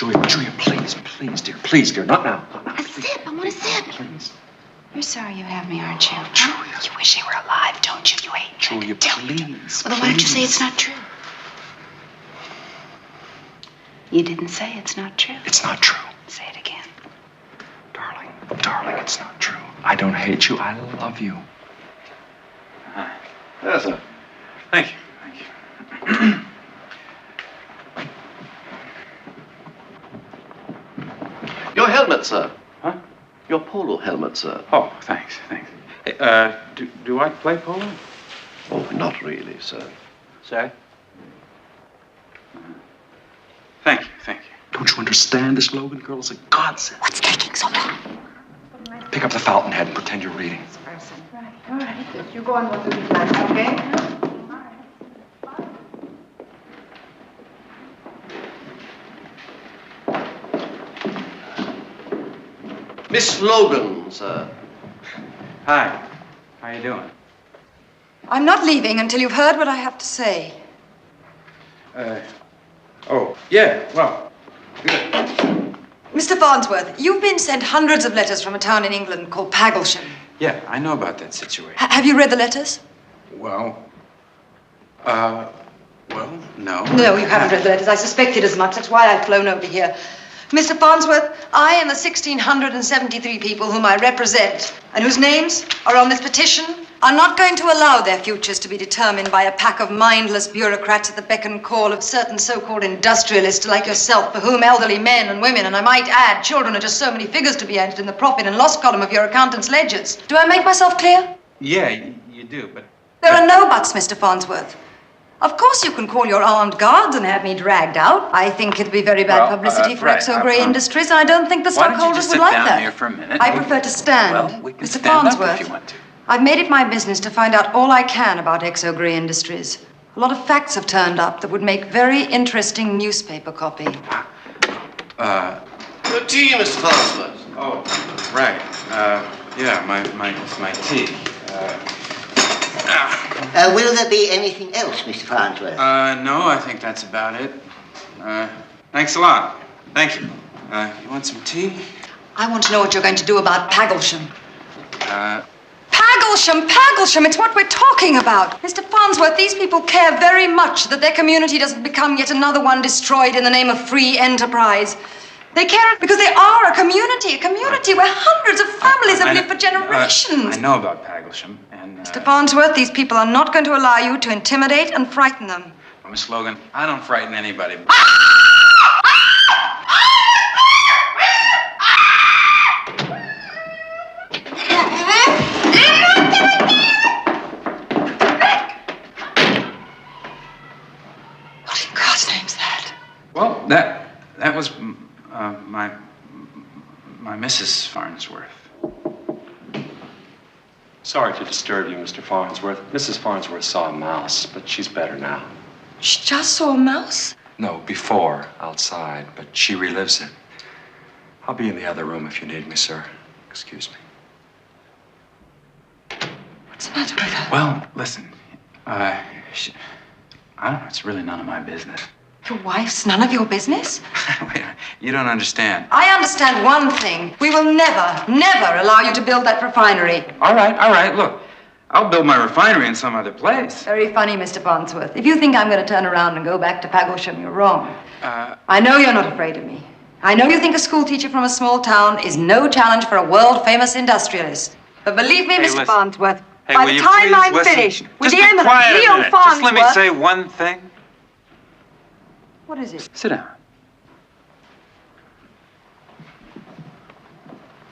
Julia, please, dear, not now. A sip, I want a sip. Please. You're sorry you have me, aren't you? Julia. You wish you were alive, don't you? You hate me. Julia, please. Well, then why don't you say it's not true? You didn't say it's not true. It's not true. Say it again. Darling, it's not true. I don't hate you. I love you. Yes, sir. Thank you. Your helmet, sir. Huh? Your polo helmet, sir. Oh, thanks. Hey, do I play polo? Oh, not really, sir. Say? Thank you. Don't you understand? This Logan girl is a godsend. What's taking so long? Pick up the fountainhead and pretend you're reading. Right, all right. You go on what you like, okay? Miss Logan, sir. Hi. How you doing? I'm not leaving until you've heard what I have to say. Oh, yeah, well, good. Mr. Farnsworth, you've been sent hundreds of letters from a town in England called Pagglesham. Yeah, I know about that situation. Have you read the letters? Well, no. No, you haven't read the letters. I suspected as much. That's why I've flown over here. Mr. Farnsworth, I and the 1,673 people whom I represent and whose names are on this petition are not going to allow their futures to be determined by a pack of mindless bureaucrats at the beck and call of certain so-called industrialists like yourself, for whom elderly men and women, and I might add, children, are just so many figures to be entered in the profit and loss column of your accountant's ledgers. Do I make myself clear? Yeah, you do, but... There are no buts, Mr. Farnsworth. Of course you can call your armed guards and have me dragged out. I think it'd be very bad publicity for right, Exo Grey Industries, and I don't think the stockholders would like that. Why don't you just sit down here for a minute? I prefer to stand. Well, we can Mr. stand Farnsworth, up if you want to. I've made it my business to find out all I can about Exo Grey Industries. A lot of facts have turned up that would make very interesting newspaper copy. Your tea, Mr. Farnsworth. Oh, right. Yeah, my tea. Will there be anything else, Mr. Farnsworth? No, I think that's about it. Thanks a lot. Thank you. You want some tea? I want to know what you're going to do about Pagglesham. Pagglesham, it's what we're talking about. Mr. Farnsworth, these people care very much that their community doesn't become yet another one destroyed in the name of free enterprise. They care because they are a community where hundreds of families have lived for generations. I know about Pagglesham, and... Mr. Farnsworth, these people are not going to allow you to intimidate and frighten them. Well, Miss Logan, I don't frighten anybody. What in God's name's that? Well, that was my Mrs. Farnsworth. Sorry to disturb you, Mr. Farnsworth. Mrs. Farnsworth saw a mouse, but she's better now. She just saw a mouse? No, before, outside, but she relives it. I'll be in the other room if you need me, sir. Excuse me. What's the matter with her? Well, listen, I don't know, it's really none of my business. Your wife's none of your business? You don't understand. I understand one thing. We will never allow you to build that refinery. All right, look. I'll build my refinery in some other place. Very funny, Mr. Farnsworth. If you think I'm going to turn around and go back to Pagglesham, you're wrong. I know you're not afraid of me. I know you think a schoolteacher from a small town is no challenge for a world-famous industrialist. But believe me, Mr. Listen. Farnsworth, Hey, by will the you time please I'm listen? finished with Just the be aim of quiet a Leo minute. Farnsworth... Just let me say one thing. What is it? Sit down.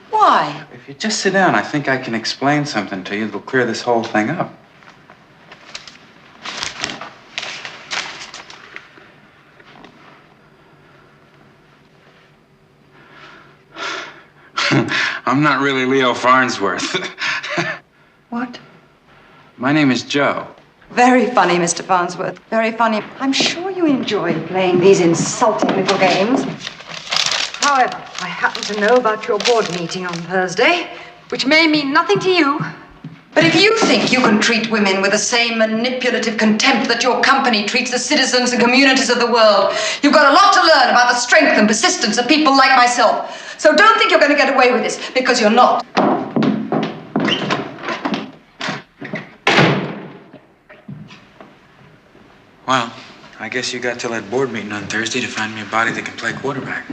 Why? If you just sit down, I think I can explain something to you that'll clear this whole thing up. I'm not really Leo Farnsworth. What? My name is Joe. Very funny, Mr. Farnsworth. Very funny. I'm sure you enjoy playing these insulting little games. However, I happen to know about your board meeting on Thursday, which may mean nothing to you, But if you think you can treat women with the same manipulative contempt that your company treats the citizens and communities of the world, you've got a lot to learn about the strength and persistence of people like myself. So don't think you're going to get away with this, because you're not. Well, I guess you got till that board meeting on Thursday to find me a body that can play quarterback.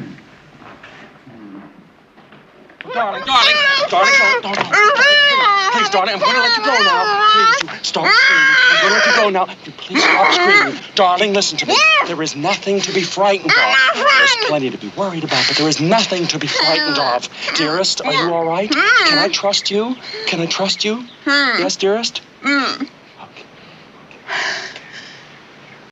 Darling, no. Please, darling, I'm going to let you go now. Please, you stop screaming. I'm going to let you go now. You please stop screaming. Darling, listen to me. There is nothing to be frightened of. There's plenty to be worried about, but there is nothing to be frightened of. Dearest, are you all right? Can I trust you? Can I trust you? Yes, dearest? Okay.